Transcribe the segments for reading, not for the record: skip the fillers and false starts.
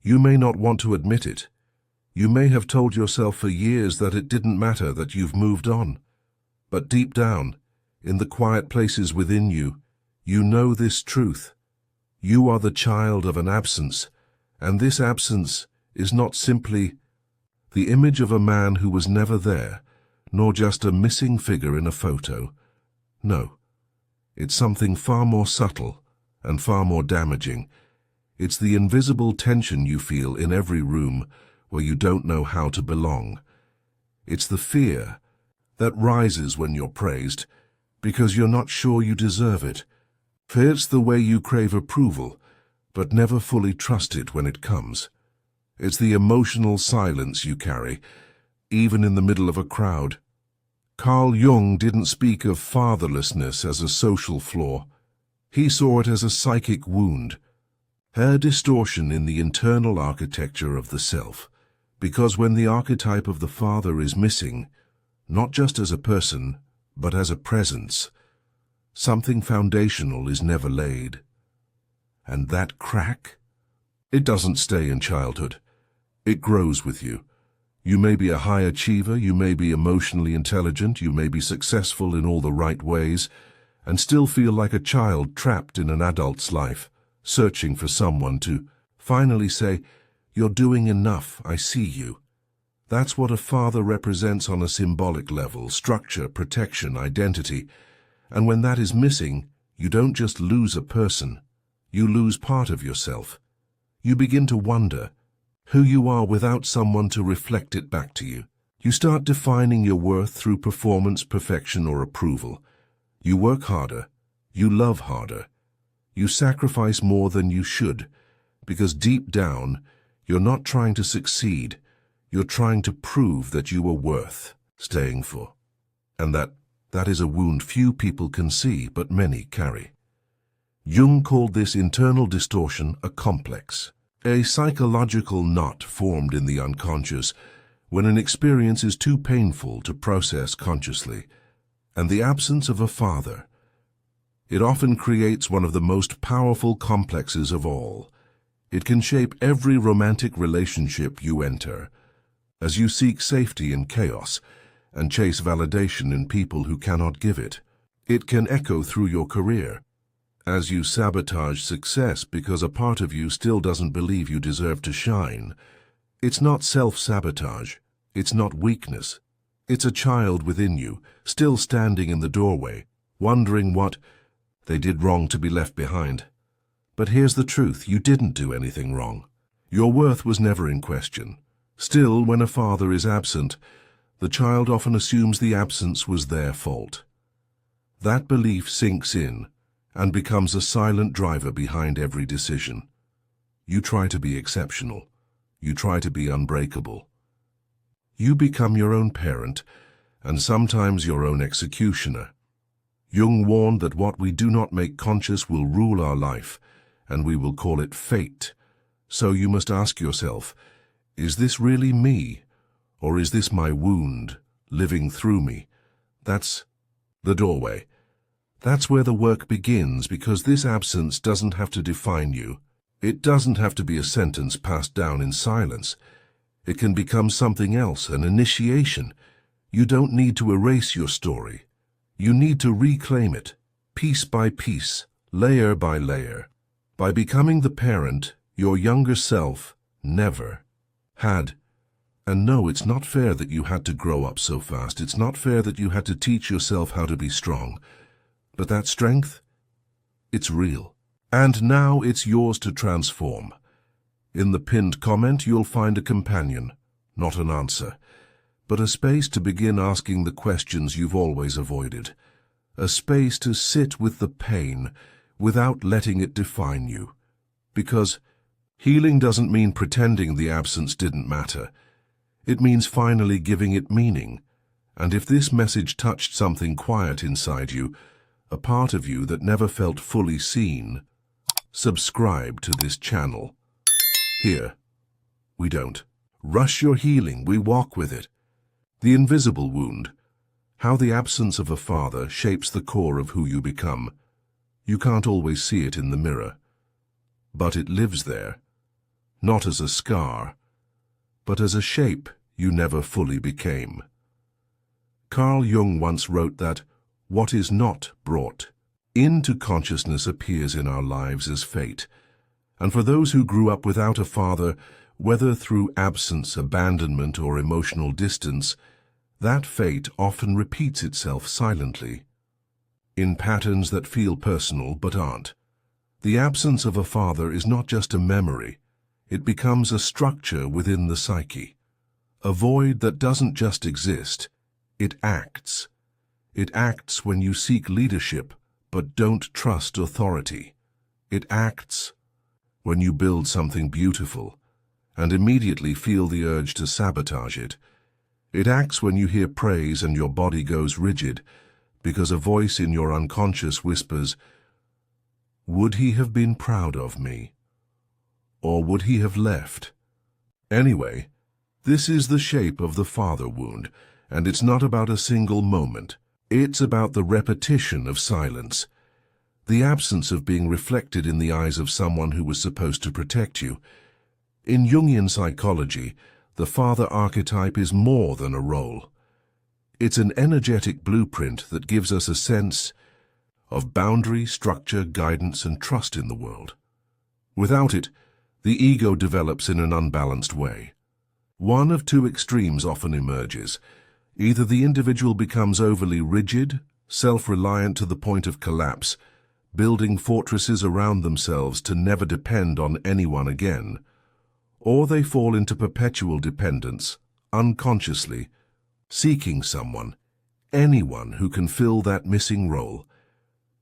You may not want to admit it. You may have told yourself for years that it didn't matter, that you've moved on. But deep down, in the quiet places within you, you know this truth. You are the child of an absence, and this absence is not simply the image of a man who was never there, nor just a missing figure in a photo. No, it's something far more subtle and far more damaging. It's the invisible tension you feel in every room where you don't know how to belong. It's the fear that rises when you're praised because you're not sure you deserve it. It's the way you crave approval, but never fully trust it when it comes. It's the emotional silence you carry, even in the middle of a crowd. Carl Jung didn't speak of fatherlessness as a social flaw. He saw it as a psychic wound, a distortion in the internal architecture of the self. Because when the archetype of the father is missing, not just as a person, but as a presence, something foundational is never laid. And that crack, it doesn't stay in childhood. It grows with you. You may be a high achiever, you may be emotionally intelligent, you may be successful in all the right ways, and still feel like a child trapped in an adult's life, searching for someone to finally say, "You're doing enough, I see you." That's what a father represents on a symbolic level: structure, protection, identity. And when that is missing, you don't just lose a person, you lose part of yourself. You begin to wonder who you are without someone to reflect it back to you. You start defining your worth through performance, perfection, or approval. You work harder, you love harder, you sacrifice more than you should, because deep down, you're not trying to succeed, you're trying to prove that you are worth staying for. And that is a wound few people can see, but many carry. Jung called this internal distortion a complex, a psychological knot formed in the unconscious when an experience is too painful to process consciously. And the absence of a father, it often creates one of the most powerful complexes of all. It can shape every romantic relationship you enter, as you seek safety in chaos and chase validation in people who cannot give it. It can echo through your career, as you sabotage success because a part of you still doesn't believe you deserve to shine. It's not self-sabotage, it's not weakness. It's a child within you, still standing in the doorway, wondering what they did wrong to be left behind. But here's the truth: you didn't do anything wrong. Your worth was never in question. Still, when a father is absent, the child often assumes the absence was their fault. That belief sinks in and becomes a silent driver behind every decision. You try to be exceptional. You try to be unbreakable. You become your own parent and sometimes your own executioner. Jung warned that what we do not make conscious will rule our life, and we will call it fate. So you must ask yourself, is this really me, or is this my wound living through me? That's the doorway. That's where the work begins, because this absence doesn't have to define you. It doesn't have to be a sentence passed down in silence. It can become something else, an initiation. You don't need to erase your story. You need to reclaim it, piece by piece, layer by layer. By becoming the parent your younger self never had. And no, it's not fair that you had to grow up so fast. It's not fair that you had to teach yourself how to be strong. But that strength, it's real. And now it's yours to transform. In the pinned comment, you'll find a companion, not an answer, but a space to begin asking the questions you've always avoided. A space to sit with the pain without letting it define you. Because healing doesn't mean pretending the absence didn't matter. It means finally giving it meaning. And if this message touched something quiet inside you, a part of you that never felt fully seen, subscribe to this channel. Here, we don't rush your healing, we walk with it. The invisible wound, how the absence of a father shapes the core of who you become. You can't always see it in the mirror, but it lives there, not as a scar, but as a shape you never fully became. Carl Jung once wrote that what is not brought into consciousness appears in our lives as fate, and for those who grew up without a father, whether through absence, abandonment, or emotional distance, that fate often repeats itself silently, in patterns that feel personal but aren't. The absence of a father is not just a memory, it becomes a structure within the psyche. A void that doesn't just exist, it acts. It acts when you seek leadership but don't trust authority. It acts when you build something beautiful and immediately feel the urge to sabotage it. It acts when you hear praise and your body goes rigid because a voice in your unconscious whispers, "Would he have been proud of me? Or would he have left?" Anyway, this is the shape of the father wound, and it's not about a single moment. It's about the repetition of silence, the absence of being reflected in the eyes of someone who was supposed to protect you. In Jungian psychology, the father archetype is more than a role. It's an energetic blueprint that gives us a sense of boundary, structure, guidance, and trust in the world. Without it, the ego develops in an unbalanced way. One of two extremes often emerges. Either the individual becomes overly rigid, self-reliant to the point of collapse, building fortresses around themselves to never depend on anyone again, or they fall into perpetual dependence, unconsciously, seeking someone, anyone who can fill that missing role.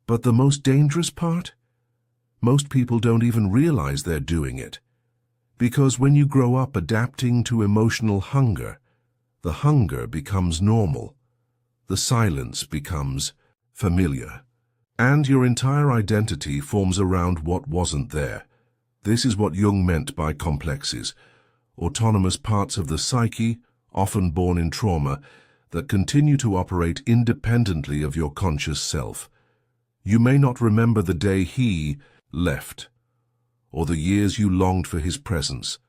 But the most dangerous part? Most people don't even realize they're doing it. Because when you grow up adapting to emotional hunger, the hunger becomes normal. The silence becomes familiar. And your entire identity forms around what wasn't there. This is what Jung meant by complexes, autonomous parts of the psyche, often born in trauma, that continue to operate independently of your conscious self. You may not remember the day he left, or the years you longed for his presence,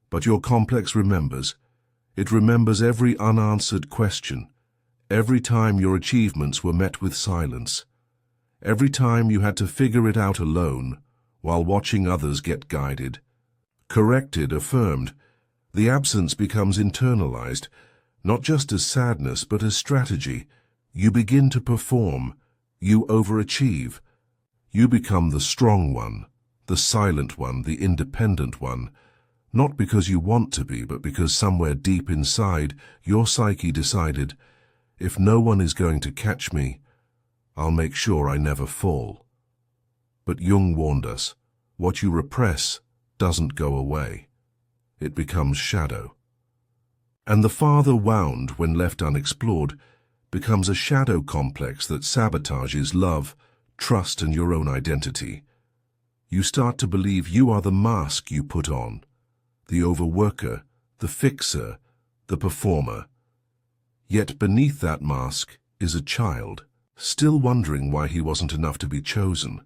but your complex remembers. It remembers every unanswered question, every time your achievements were met with silence, every time you had to figure it out alone while watching others get guided. Corrected, affirmed, the absence becomes internalized, not just as sadness but as strategy. You begin to perform, you overachieve. You become the strong one, the silent one, the independent one, not because you want to be, but because somewhere deep inside your psyche decided, if no one is going to catch me, I'll make sure I never fall. But Jung warned us, what you repress doesn't go away. It becomes shadow. And the father wound, when left unexplored, becomes a shadow complex that sabotages love, trust, and your own identity. You start to believe you are the mask you put on, the overworker, the fixer, the performer. Yet beneath that mask is a child, still wondering why he wasn't enough to be chosen,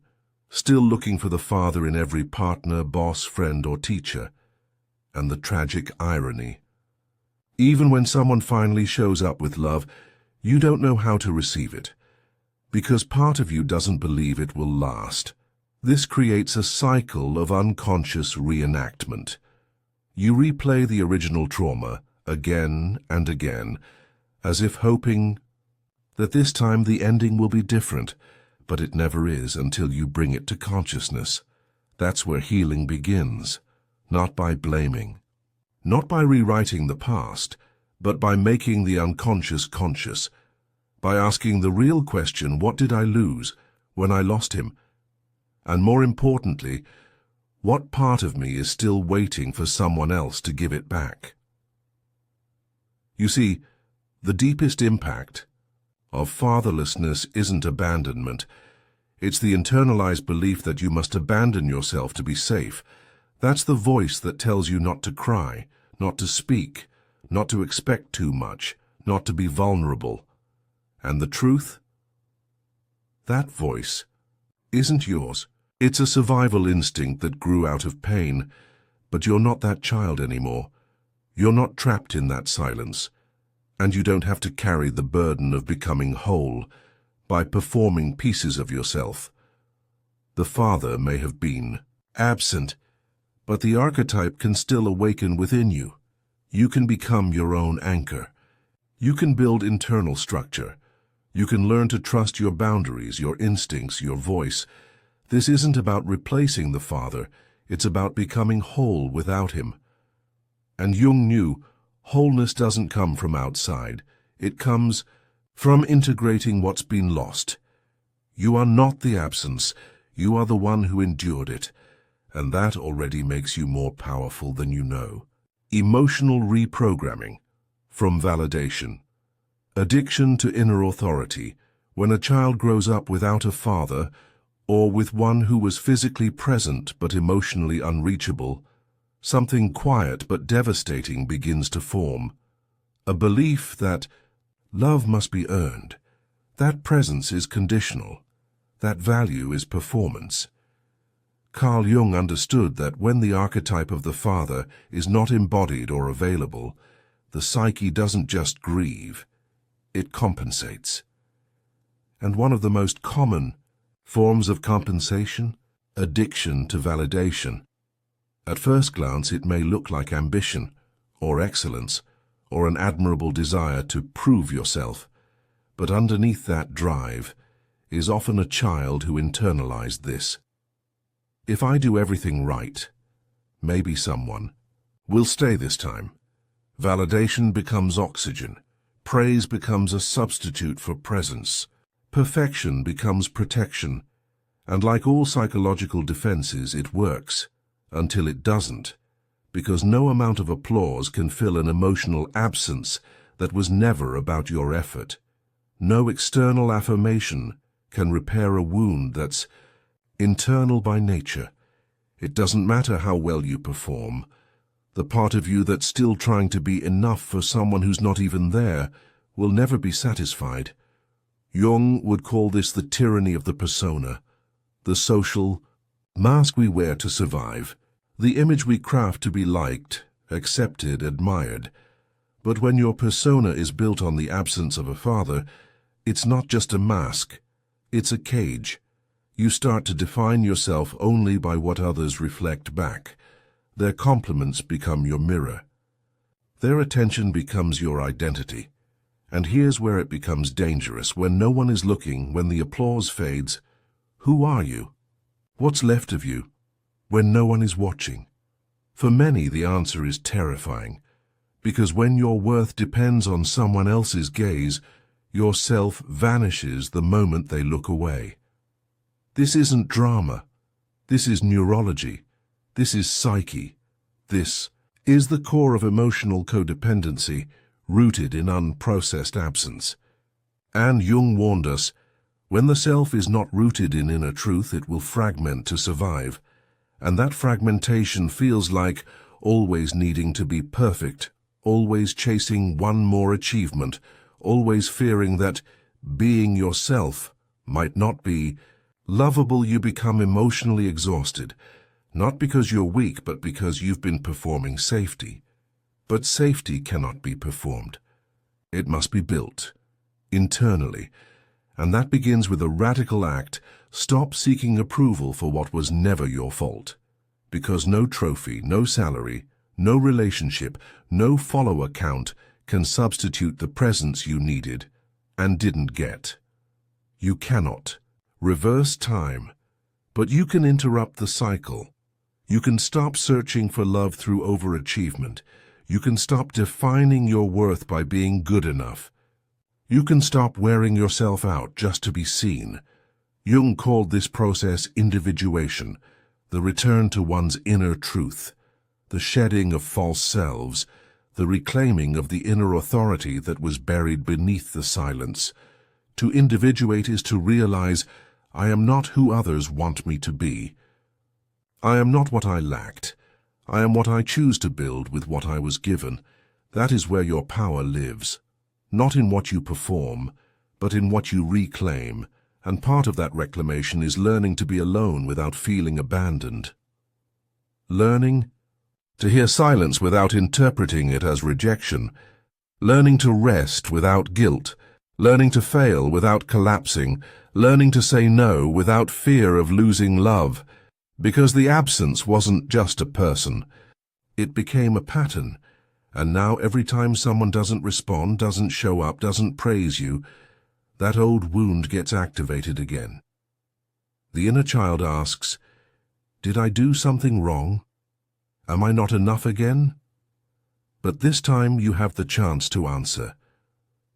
still looking for the father in every partner, boss, friend, or teacher. And the tragic irony. Even when someone finally shows up with love, you don't know how to receive it, because part of you doesn't believe it will last. This creates a cycle of unconscious reenactment. You replay the original trauma again and again, as if hoping that this time the ending will be different, but it never is until you bring it to consciousness. That's where healing begins, not by blaming, not by rewriting the past, but by making the unconscious conscious, by asking the real question, what did I lose when I lost him? And more importantly, what part of me is still waiting for someone else to give it back? You see, the deepest impact of fatherlessness isn't abandonment. It's the internalized belief that you must abandon yourself to be safe. That's the voice that tells you not to cry, not to speak, not to expect too much, not to be vulnerable. And the truth? That voice isn't yours. It's a survival instinct that grew out of pain, But you're not that child anymore. You're not trapped in that silence. And you don't have to carry the burden of becoming whole by performing pieces of yourself. The father may have been absent, but the archetype can still awaken within you. You can become your own anchor. You can build internal structure. You can learn to trust your boundaries, your instincts, your voice. This isn't about replacing the father. It's about becoming whole without him. And Jung knew wholeness doesn't come from outside. It comes from integrating what's been lost. You are not the absence. You are the one who endured it. And that already makes you more powerful than you know. Emotional reprogramming from validation. Addiction to inner authority. When a child grows up without a father, or with one who was physically present but emotionally unreachable, something quiet but devastating begins to form. A belief that love must be earned, that presence is conditional, that value is performance. Carl Jung understood that when the archetype of the father is not embodied or available, the psyche doesn't just grieve, it compensates. And one of the most common forms of compensation? Addiction to validation. At first glance, it may look like ambition, or excellence, or an admirable desire to prove yourself. But underneath that drive is often a child who internalized this. If I do everything right, maybe someone will stay this time. Validation becomes oxygen. Praise becomes a substitute for presence. Perfection becomes protection. And like all psychological defenses, it works until it doesn't, because no amount of applause can fill an emotional absence that was never about your effort. No external affirmation can repair a wound that's internal by nature. It doesn't matter how well you perform. The part of you that's still trying to be enough for someone who's not even there will never be satisfied. Jung would call this the tyranny of the persona, the social mask we wear to survive, the image we craft to be liked, accepted, admired. But when your persona is built on the absence of a father, it's not just a mask, it's a cage. You start to define yourself only by what others reflect back. Their compliments become your mirror. Their attention becomes your identity. And here's where it becomes dangerous. When no one is looking, when the applause fades, who are you? What's left of you? When no one is watching? For many, the answer is terrifying. Because when your worth depends on someone else's gaze, your self vanishes the moment they look away. This isn't drama. This is neurology. This is psyche. This is the core of emotional codependency, rooted in unprocessed absence. And Jung warned us, when the self is not rooted in inner truth, it will fragment to survive. And that fragmentation feels like always needing to be perfect, always chasing one more achievement, always fearing that being yourself might not be lovable. You become emotionally exhausted, not because you're weak, but because you've been performing safety. But safety cannot be performed. It must be built, internally. And that begins with a radical act. Stop seeking approval for what was never your fault. Because no trophy, no salary, no relationship, no follower count can substitute the presence you needed and didn't get. You cannot reverse time, but you can interrupt the cycle. You can stop searching for love through overachievement. You can stop defining your worth by being good enough. You can stop wearing yourself out just to be seen. Jung called this process individuation, the return to one's inner truth, the shedding of false selves, the reclaiming of the inner authority that was buried beneath the silence. To individuate is to realize, I am not who others want me to be. I am not what I lacked. I am what I choose to build with what I was given. That is where your power lives. Not in what you perform, but in what you reclaim. And part of that reclamation is learning to be alone without feeling abandoned. Learning to hear silence without interpreting it as rejection, learning to rest without guilt, learning to fail without collapsing, learning to say no without fear of losing love, because the absence wasn't just a person. It became a pattern, and now every time someone doesn't respond, doesn't show up, doesn't praise you, that old wound gets activated again. The inner child asks, "Did I do something wrong? Am I not enough again?" But this time you have the chance to answer,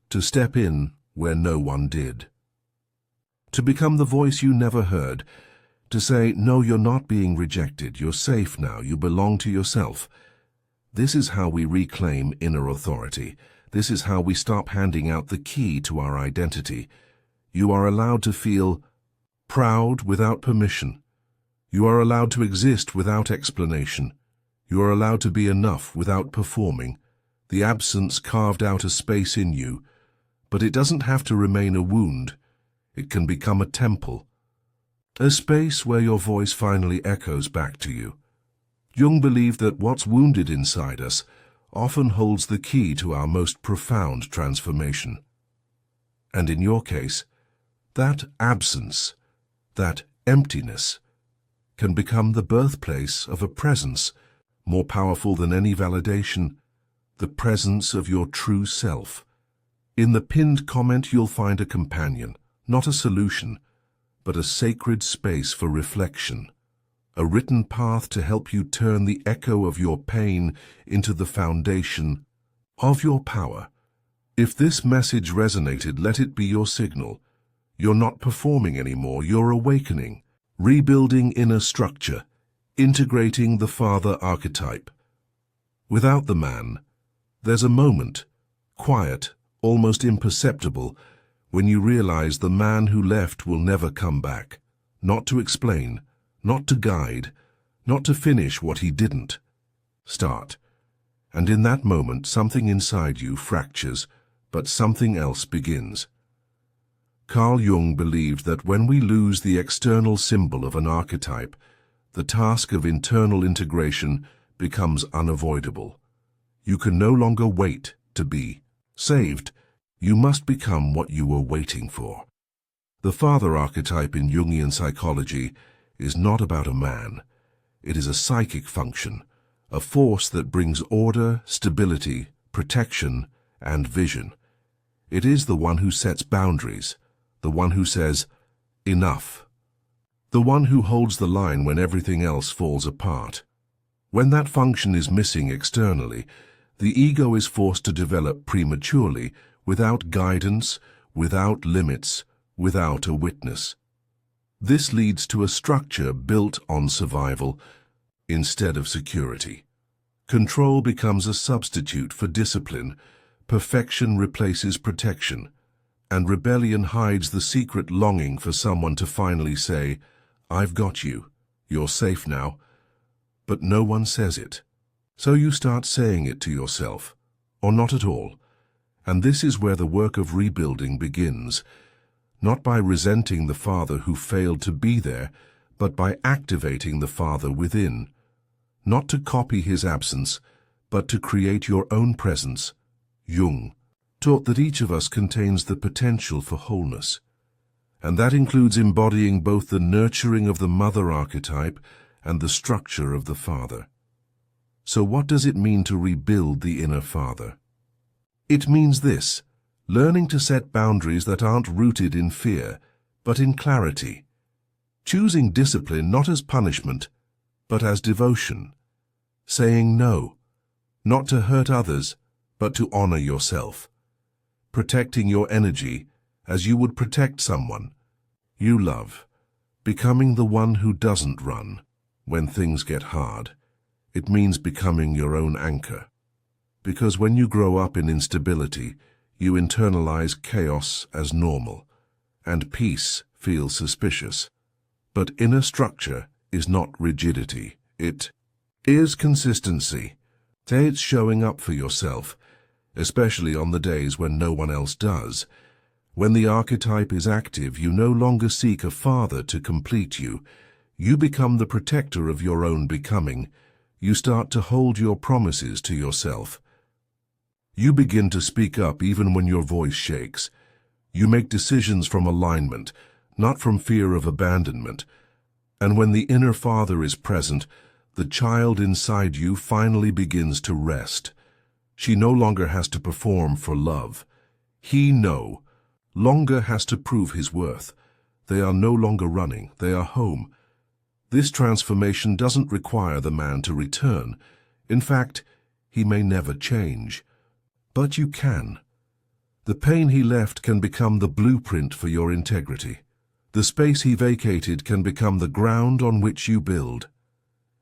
to step in where no one did, to become the voice you never heard, to say, "No, you're not being rejected, you're safe now, you belong to yourself." This is how we reclaim inner authority. This is how we stop handing out the key to our identity. You are allowed to feel proud without permission. You are allowed to exist without explanation. You are allowed to be enough without performing. The absence carved out a space in you, but it doesn't have to remain a wound. It can become a temple, a space where your voice finally echoes back to you. Jung believed that what's wounded inside us often holds the key to our most profound transformation. And in your case, that absence, that emptiness, can become the birthplace of a presence more powerful than any validation, the presence of your true self. In the pinned comment you'll find a companion, not a solution, but a sacred space for reflection, a written path to help you turn the echo of your pain into the foundation of your power. If this message resonated, let it be your signal. You're not performing anymore, you're awakening, rebuilding inner structure, integrating the father archetype. Without the man, there's a moment, quiet, almost imperceptible, when you realize the man who left will never come back, not to explain, not to guide, not to finish what he didn't start. And in that moment, something inside you fractures, but something else begins. Carl Jung believed that when we lose the external symbol of an archetype, the task of internal integration becomes unavoidable. You can no longer wait to be saved. You must become what you were waiting for. The father archetype in Jungian psychology is not about a man. It is a psychic function, a force that brings order, stability, protection, and vision. It is the one who sets boundaries, the one who says, "Enough." The one who holds the line when everything else falls apart. When that function is missing externally, the ego is forced to develop prematurely, without guidance, without limits, without a witness. This leads to a structure built on survival instead of security. Control becomes a substitute for discipline, perfection replaces protection, and rebellion hides the secret longing for someone to finally say, "I've got you, you're safe now." But no one says it. So you start saying it to yourself, or not at all. And this is where the work of rebuilding begins, not by resenting the father who failed to be there, but by activating the father within, not to copy his absence, but to create your own presence. Jung taught that each of us contains the potential for wholeness, and that includes embodying both the nurturing of the mother archetype and the structure of the father. So what does it mean to rebuild the inner father? It means this: learning to set boundaries that aren't rooted in fear, but in clarity. Choosing discipline not as punishment, but as devotion. Saying no, not to hurt others, but to honor yourself. Protecting your energy as you would protect someone you love. Becoming the one who doesn't run when things get hard. It means becoming your own anchor. Because when you grow up in instability, you internalize chaos as normal, and peace feels suspicious. But inner structure is not rigidity. It is consistency. It's showing up for yourself, especially on the days when no one else does. When the archetype is active, you no longer seek a father to complete you. You become the protector of your own becoming, You start to hold your promises to yourself. You begin to speak up even when your voice shakes. You make decisions from alignment, not from fear of abandonment. And when the inner father is present, the child inside you finally begins to rest. She no longer has to perform for love. He no longer has to prove his worth. They are no longer running, they are home. This transformation doesn't require the man to return. In fact, he may never change. But you can. The pain he left can become the blueprint for your integrity. The space he vacated can become the ground on which you build.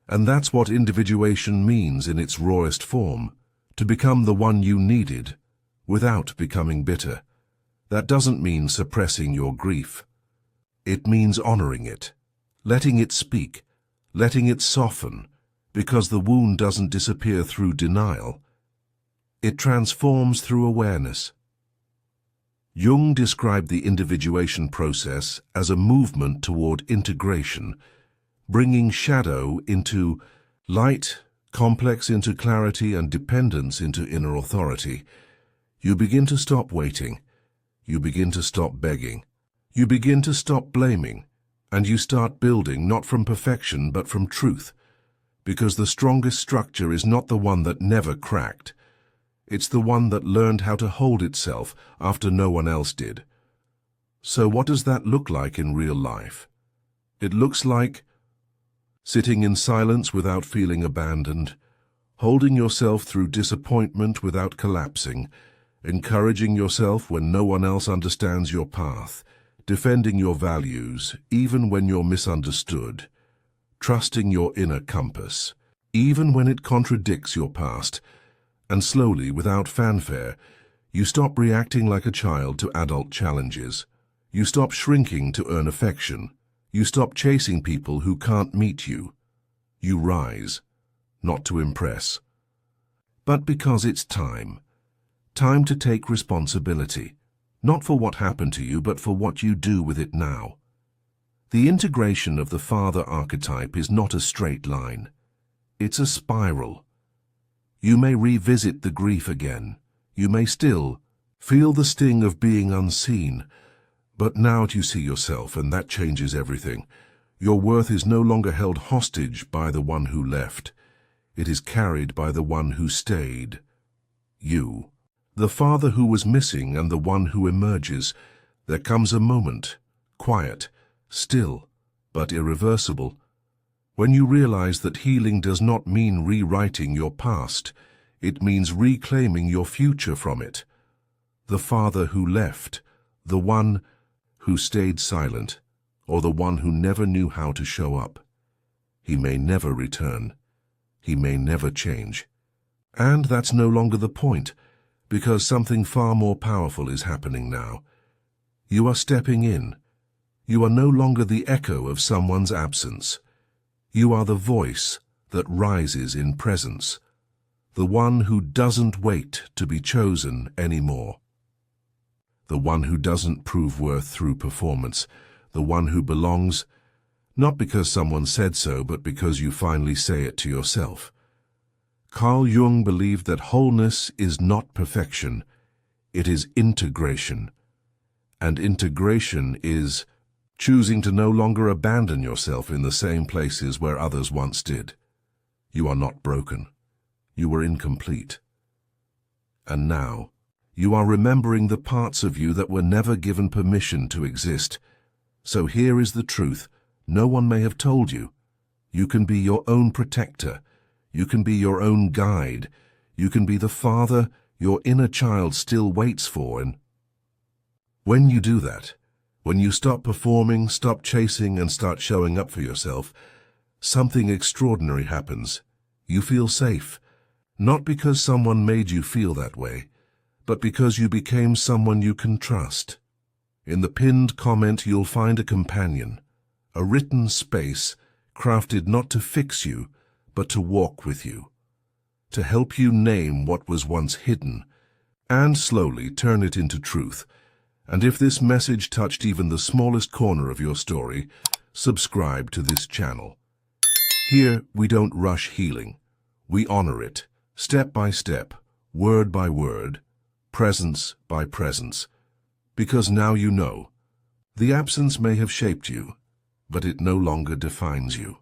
And that's what individuation means in its rawest form, to become the one you needed, without becoming bitter. That doesn't mean suppressing your grief. It means honoring it, letting it speak, letting it soften, because the wound doesn't disappear through denial. It transforms through awareness. Jung described the individuation process as a movement toward integration, bringing shadow into light, complex into clarity, and dependence into inner authority. You begin to stop waiting. You begin to stop begging. You begin to stop blaming. And you start building not from perfection but from truth. Because the strongest structure is not the one that never cracked. It's the one that learned how to hold itself after no one else did. So what does that look like in real life? It looks like sitting in silence without feeling abandoned, holding yourself through disappointment without collapsing, encouraging yourself when no one else understands your path, defending your values even when you're misunderstood, trusting your inner compass, even when it contradicts your past. And slowly, without fanfare, you stop reacting like a child to adult challenges. You stop shrinking to earn affection. You stop chasing people who can't meet you. You rise, not to impress, but because it's time. Time to take responsibility, not for what happened to you, but for what you do with it now. The integration of the father archetype is not a straight line. It's a spiral. You may revisit the grief again. You may still feel the sting of being unseen. But now you see yourself, and that changes everything. Your worth is no longer held hostage by the one who left. It is carried by the one who stayed. You. The father who was missing and the one who emerges. There comes a moment, quiet, still, but irreversible, when you realize that healing does not mean rewriting your past. It means reclaiming your future from it. The father who left, the one who stayed silent, or the one who never knew how to show up. He may never return. He may never change. And that's no longer the point, because something far more powerful is happening now. You are stepping in. You are no longer the echo of someone's absence. You are the voice that rises in presence, the one who doesn't wait to be chosen anymore. The one who doesn't prove worth through performance, the one who belongs, not because someone said so, but because you finally say it to yourself. Carl Jung believed that wholeness is not perfection, it is integration. And integration is choosing to no longer abandon yourself in the same places where others once did. You are not broken. You were incomplete. And now, you are remembering the parts of you that were never given permission to exist. So here is the truth no one may have told you. You can be your own protector. You can be your own guide. You can be the father your inner child still waits for. And when you do that, when you stop performing, stop chasing, and start showing up for yourself, something extraordinary happens. You feel safe, not because someone made you feel that way, but because you became someone you can trust. In the pinned comment, you'll find a companion, a written space crafted not to fix you, but to walk with you, to help you name what was once hidden, and slowly turn it into truth. And if this message touched even the smallest corner of your story, subscribe to this channel. Here, we don't rush healing. We honor it, step by step, word by word, presence by presence, because now you know. The absence may have shaped you, but it no longer defines you.